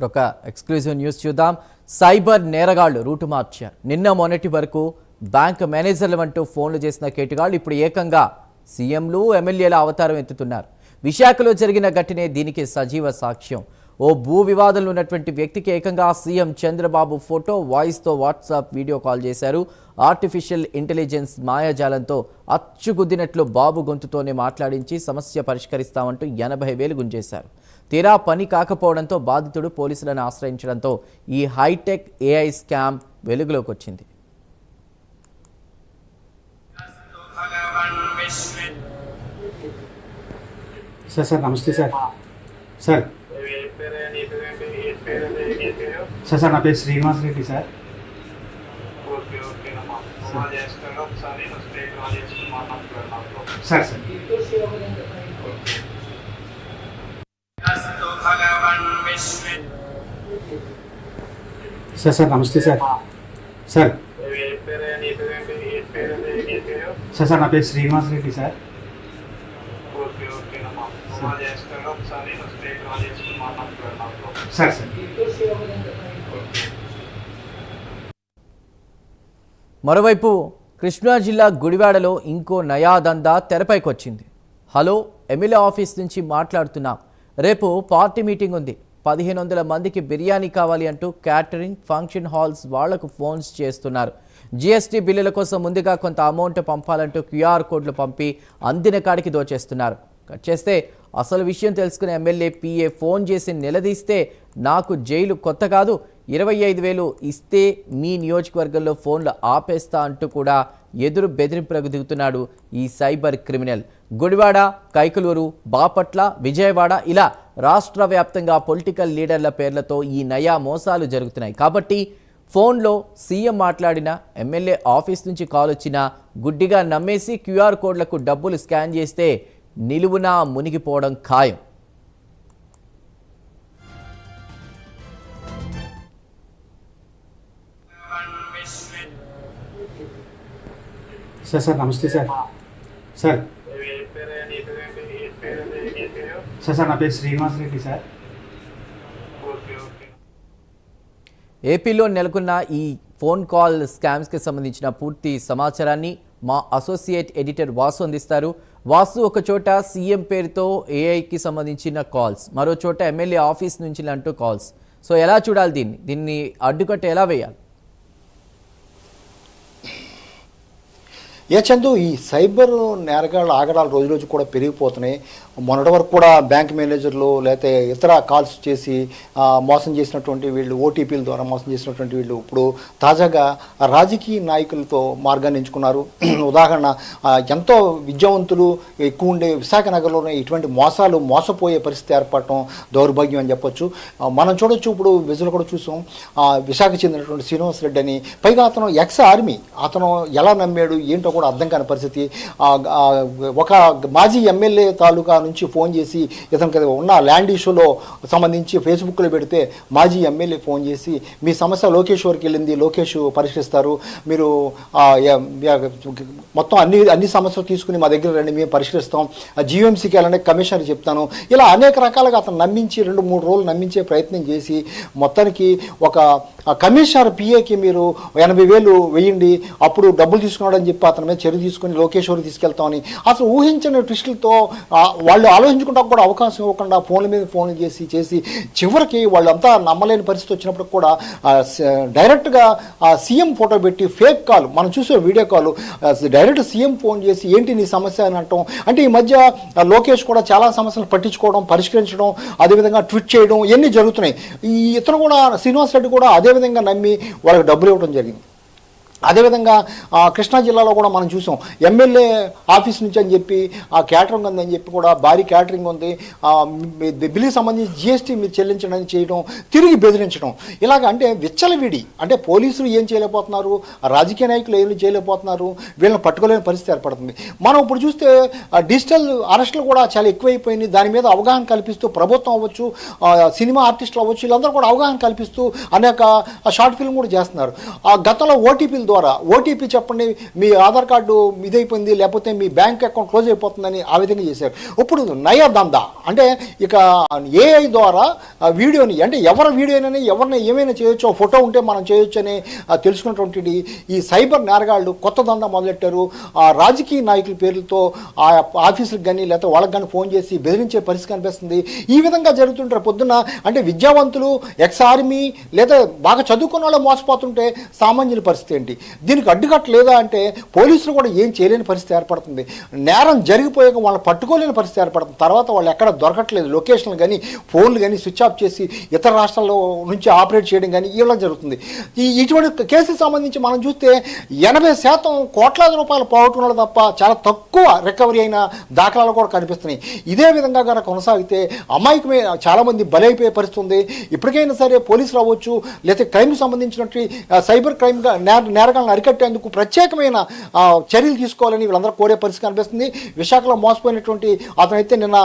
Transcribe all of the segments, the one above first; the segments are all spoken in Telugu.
ఒక ఎక్స్క్లూజివ్ న్యూస్ చూద్దాం. సైబర్ నేరగాళ్లు రూటు మార్చారు. నిన్న మొన్నటి వరకు బ్యాంక్ మేనేజర్లు అంటూ ఫోన్లు చేసిన కేటుగాళ్లు ఇప్పుడు ఏకంగా సీఎంలు ఎమ్మెల్యేల అవతారం ఎత్తుతున్నారు. విశాఖలో జరిగిన ఘటనే దీనికి సజీవ సాక్ష్యం. ఓ భూ వివాదంలో ఉన్నటువంటి వ్యక్తికి ఏకంగా సీఎం చంద్రబాబు ఫోటో వాయిస్తో వాట్సాప్ వీడియో కాల్ చేశారు. ఆర్టిఫిషియల్ ఇంటెలిజెన్స్ మాయాజాలంతో అచ్చుగుద్దినట్లు బాబు గొంతుతోనే మాట్లాడించి సమస్య పరిష్కరిస్తామంటూ 80,000 గుంజేశారు. తీరా పని కాకపోవడంతో బాధితుడు పోలీసులను ఆశ్రయించడంతో ఈ హైటెక్ ఏఐ స్కామ్ వెలుగులోకి వచ్చింది. సార్ నమస్తే సార్. సార్ సార్ నా పేరు Srinivas Reddy sir. Sir sir sir sir నమస్తే సార్. సార్ సార్ నా పేరు Srinivas Reddy sir. Sir sir మరోవైపు కృష్ణా జిల్లా గుడివాడలో ఇంకో నయా దందా తెరపైకొచ్చింది. హలో, ఎమ్మెల్యే ఆఫీస్ నుంచి మాట్లాడుతున్నాం. రేపు పార్టీ మీటింగ్ ఉంది. 1500 మందికి బిర్యానీ కావాలి అంటూ క్యాటరింగ్ ఫంక్షన్ హాల్స్ వాళ్లకు ఫోన్స్ చేస్తున్నారు. జీఎస్టీ బిల్లుల కోసం ముందుగా కొంత అమౌంట్ పంపాలంటూ క్యూఆర్ కోడ్లు పంపి అందిన కాడికి దోచేస్తున్నారు. కట్ చేస్తే అసలు విషయం తెలుసుకునే ఎమ్మెల్యే పిఏ ఫోన్ చేసి నిలదీస్తే నాకు జైలు కొత్త కాదు, 25,000 ఇస్తే మీ నియోజకవర్గంలో ఫోన్లు ఆపేస్తా అంటూ కూడా ఎదురు బెదిరింపులకు దిగుతున్నాడు ఈ సైబర్ క్రిమినల్. గుడివాడ, కైకలూరు, బాపట్ల, విజయవాడ ఇలా రాష్ట్ర వ్యాప్తంగా పొలిటికల్ లీడర్ల పేర్లతో ఈ నయా మోసాలు జరుగుతున్నాయి. కాబట్టి ఫోన్లో సీఎం మాట్లాడిన, ఎమ్మెల్యే ఆఫీస్ నుంచి కాల్ వచ్చినా గుడ్డిగా నమ్మేసి క్యూఆర్ కోడ్లకు డబ్బులు స్కాన్ చేస్తే నిలువునా మునిగిపోవడం ఖాయం. సార్ సార్ నమస్తే సార్. సార్ సార్ సార్ నా పేరు శ్రీనివాస్ రెడ్డి సార్. ఏపీలో నెలకొన్న ఈ ఫోన్ కాల్ స్కామ్స్కి సంబంధించిన పూర్తి సమాచారాన్ని మా అసోసియేట్ ఎడిటర్ వాసు అందిస్తారు. వాసు, ఒక చోట సీఎం పేరుతో ఏఐకి సంబంధించిన కాల్స్, మరో చోట ఎమ్మెల్యే ఆఫీస్ నుంచి అంటూ కాల్స్. సో ఎలా చూడాలి దీన్ని అడ్డుకట్ట ఎలా వేయాలి? చందు, ఈ సైబర్ నేరగాళ్ళ ఆగడాలు రోజు రోజు కూడా పెరిగిపోతున్నాయి. మొన్నటి వరకు కూడా బ్యాంక్ మేనేజర్లు లేకపోతే ఇతర కాల్స్ చేసి మోసం చేసినటువంటి వీళ్ళు, ఓటీపీల ద్వారా మోసం చేసినటువంటి వీళ్ళు ఇప్పుడు తాజాగా రాజకీయ నాయకులతో మార్గాన్ని ఎంచుకున్నారు. ఉదాహరణ, ఎంతో విద్యావంతులు ఎక్కువ ఉండే విశాఖ నగరంలోనే ఇటువంటి మోసపోయే పరిస్థితి ఏర్పడటం దౌర్భాగ్యం అని చెప్పొచ్చు. మనం చూడొచ్చు, ఇప్పుడు విజులు కూడా చూసాం. విశాఖ చెందినటువంటి శ్రీనివాస్ రెడ్డి అని, పైగా అతను ఎక్స్ ఆర్మీ. అతను ఎలా నమ్మాడు ఏంటో కూడా అర్థం కాని పరిస్థితి. ఒక మాజీ ఎమ్మెల్యే తాలూకా నుంచి ఫోన్ చేసి ఇతనికి ఉన్న ల్యాండ్ ఇష్యూలో సంబంధించి ఫేస్బుక్లో పెడితే మాజీ ఎమ్మెల్యే ఫోన్ చేసి మీ సమస్య లోకేశ్వర్కి వెళ్ళింది, లోకేష్ పరిష్కరిస్తారు, మీరు మొత్తం అన్ని సమస్యలు తీసుకుని మా దగ్గర రండి, మేము పరిష్కరిస్తాం, జీఎంసీకి వెళ్ళండి, కమిషనర్ చెప్తాను, ఇలా అనేక రకాలుగా అతను నమ్మించి 2-3 రోజులు నమ్మించే ప్రయత్నం చేసి మొత్తానికి ఒక కమిషనర్ పిఏకి మీరు 80,000 వేయండి, అప్పుడు డబ్బులు తీసుకున్నాడని చెప్పి అతని మీద చర్య తీసుకుని లోకేశ్వర్ తీసుకెళ్తామని అసలు ఊహించని ట్విస్టులతో వాళ్ళు ఆలోచించుకుంటా కూడా అవకాశం ఇవ్వకుండా ఫోన్ల మీద ఫోన్లు చేసి చివరికి వాళ్ళంతా నమ్మలేని పరిస్థితి వచ్చినప్పుడు కూడా డైరెక్ట్గా సీఎం ఫోటో పెట్టి ఫేక్ కాల్, మనం చూసే video call, direct CM phone చేసి ఏంటి నీ సమస్య అని అంటాం. అంటే ఈ మధ్య లోకేష్ కూడా చాలా సమస్యలు పట్టించుకోవడం, పరిష్కరించడం, అదేవిధంగా ట్వీట్ చేయడం ఇవన్నీ జరుగుతున్నాయి. ఈ ఇతను కూడా శ్రీనివాస్ రెడ్డి కూడా అదేవిధంగా నమ్మి వాళ్ళకి డబ్బులు ఇవ్వడం జరిగింది. అదేవిధంగా కృష్ణా జిల్లాలో కూడా మనం చూసాం, ఎమ్మెల్యే ఆఫీస్ నుంచి అని చెప్పి క్యాటరింగ్ ఉందని చెప్పి కూడా భారీ క్యాటరింగ్ ఉంది, బిల్లుకి సంబంధించి జీఎస్టీ మీరు చెల్లించడం చేయడం, తిరిగి బెదిరించడం, ఇలాగ అంటే విచ్చలవిడి. అంటే పోలీసులు ఏం చేయలేకపోతున్నారు, రాజకీయ నాయకులు ఏం చేయలేకపోతున్నారు, వీళ్ళని పట్టుకోలేని పరిస్థితి ఏర్పడుతుంది. మనం ఇప్పుడు చూస్తే డిజిటల్ అరెస్టులు కూడా చాలా ఎక్కువైపోయినాయి. దాని మీద అవగాహన కల్పిస్తూ ప్రభుత్వం అవ్వచ్చు, సినిమా ఆర్టిస్టులు అవ్వచ్చు, వీళ్ళందరూ కూడా అవగాహన కల్పిస్తూ అనేక షార్ట్ ఫిల్మ్ కూడా చేస్తున్నారు. గతంలో ఓటీపీల ద్వారా ఓటీపీ చెప్పండి, మీ ఆధార్ కార్డు ఇదైపోయింది, లేకపోతే మీ బ్యాంక్ అకౌంట్ క్లోజ్ అయిపోతుందని ఆ విధంగా చేశారు. ఇప్పుడు నయా దందా అంటే ఇక ఏఐ ద్వారా వీడియోని, అంటే ఎవరి వీడియోనని ఎవరిని ఏమైనా చేయొచ్చు, ఫోటో ఉంటే మనం చేయొచ్చు అని తెలుసుకున్నటువంటి ఈ సైబర్ నేరగాళ్ళు కొత్త దందా మొదలెట్టారు. రాజకీయ నాయకుల పేర్లతో ఆ ఆఫీసులకు కానీ లేకపోతే వాళ్ళకి కానీ ఫోన్ చేసి బెదిరించే పరిస్థితి కనిపిస్తుంది. ఈ విధంగా జరుగుతుంటారు. పొద్దున్న అంటే విద్యావంతులు, ఎక్స్ ఆర్మీ లేదా బాగా చదువుకున్న వాళ్ళు మోసపోతుంటే సామాన్యుల పరిస్థితి ఏంటి? దీనికి అడ్డుకట్టలేదా అంటే పోలీసులు కూడా ఏం చేయలేని పరిస్థితి ఏర్పడుతుంది. నేరం జరిగిపోయాక వాళ్ళని పట్టుకోలేని పరిస్థితి ఏర్పడుతుంది. తర్వాత వాళ్ళు ఎక్కడ దొరకట్లేదు. లొకేషన్లు కానీ ఫోన్లు కానీ స్విచ్ ఆఫ్ చేసి ఇతర రాష్ట్రాల్లో నుంచి ఆపరేట్ చేయడం కానీ ఇలా జరుగుతుంది. ఇటువంటి కేసుకు సంబంధించి మనం చూస్తే 80% కోట్లాది రూపాయలు పోగొట్టుకున్నారు తప్ప చాలా తక్కువ రికవరీ అయిన దాఖలాలు కూడా కనిపిస్తున్నాయి. ఇదే విధంగా కనుక కొనసాగితే అమాయకమే చాలామంది బలైపోయే పరిస్థితి ఉంది. ఇప్పటికైనా సరే పోలీసులు అవ్వచ్చు, లేకపోతే క్రైమ్కి సంబంధించినట్టు సైబర్ క్రైమ్ నేరగాలను అరికట్టేందుకు ప్రత్యేకమైన చర్యలు తీసుకోవాలని వీళ్ళందరూ కోరే పరిస్థితి కనిపిస్తుంది. విశాఖలో మోసపోయినటువంటి అతనైతే నిన్న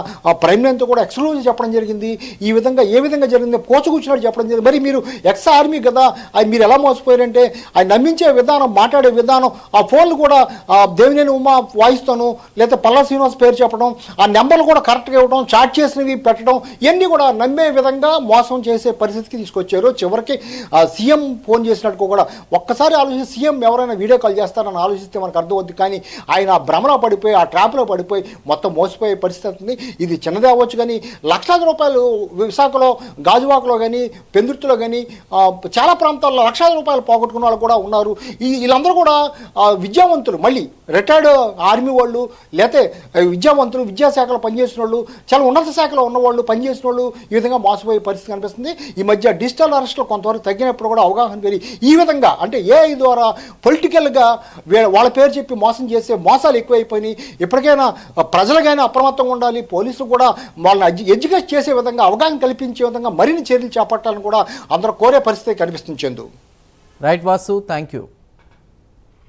ప్రైమ్ లైన్తో కూడా ఎక్స్క్లూజివ్ చెప్పడం జరిగింది. ఈ విధంగా ఏ విధంగా జరిగింది పోచుకూర్చున్నట్టు చెప్పడం జరిగింది. మరి మీరు ఎక్స్ ఆర్మీ కదా, అది మీరు ఎలా మోసపోయారంటే ఆయన నమ్మించే విధానం, మాట్లాడే విధానం, ఆ ఫోన్లు కూడా దేవినేని ఉమా వాయిస్తాను లేదా పల్లా శ్రీనివాస్ పేరు చెప్పడం, ఆ నెంబర్లు కూడా కరెక్ట్గా ఇవ్వడం, చాట్ చేసినవి పెట్టడం, ఇవన్నీ కూడా నమ్మే విధంగా మోసం చేసే పరిస్థితికి తీసుకొచ్చారు. చివరికి సీఎం ఫోన్ చేసినట్టు కూడా ఒక్కసారి ఆలోచించి సీఎం ఎవరైనా వీడియో కాల్ చేస్తారని ఆలోచిస్తే మనకు అర్థమవుద్ది. కానీ ఆయన భ్రమలో పడిపోయి, ఆ ట్రాప్లో పడిపోయి మొత్తం మోసపోయే పరిస్థితి అవుతుంది. ఇది చిన్నదే అవ్వచ్చు కానీ లక్షలాది రూపాయలు విశాఖలో, గాజువాకలో కానీ, పెందుర్తిలో కానీ చాలా ప్రాంతాల్లో లక్షలాది రూపాయలు పోగొట్టుకున్న వాళ్ళు కూడా ఉన్నారు. వీళ్ళందరూ కూడా విద్యావంతులు, మళ్ళీ రిటైర్డ్ ఆర్మీ వాళ్ళు, లేకపోతే విద్యావంతులు, విద్యాశాఖలో పనిచేసిన వాళ్ళు, చాలా ఉన్నత శాఖలో ఉన్నవాళ్ళు, పనిచేసిన వాళ్ళు ఈ విధంగా మోసపోయే పరిస్థితి కనిపిస్తుంది. ఈ మధ్య డిజిటల్ అరెస్టులు కొంతవరకు తగ్గినప్పుడు కూడా అవగాహన పెరిగి ఈ విధంగా అంటే ఏఐ ద్వారా పొలిటికల్గా వాళ్ళ పేరు చెప్పి మోసం చేసే మోసాలు ఎక్కువైపోయినాయి. ఇప్పటికైనా ప్రజలుగానే అప్రమత్తంగా ఉండాలి. పోలీసులు కూడా వాళ్ళని ఎడ్యుకేట్ చేసే విధంగా, అవగాహన కల్పించే విధంగా మరిన్ని చర్యలు చేపట్టాలని కూడా అందరూ కోరే పరిస్థితి కనిపిస్తుంది. Chandu. Right Vasu, thank you.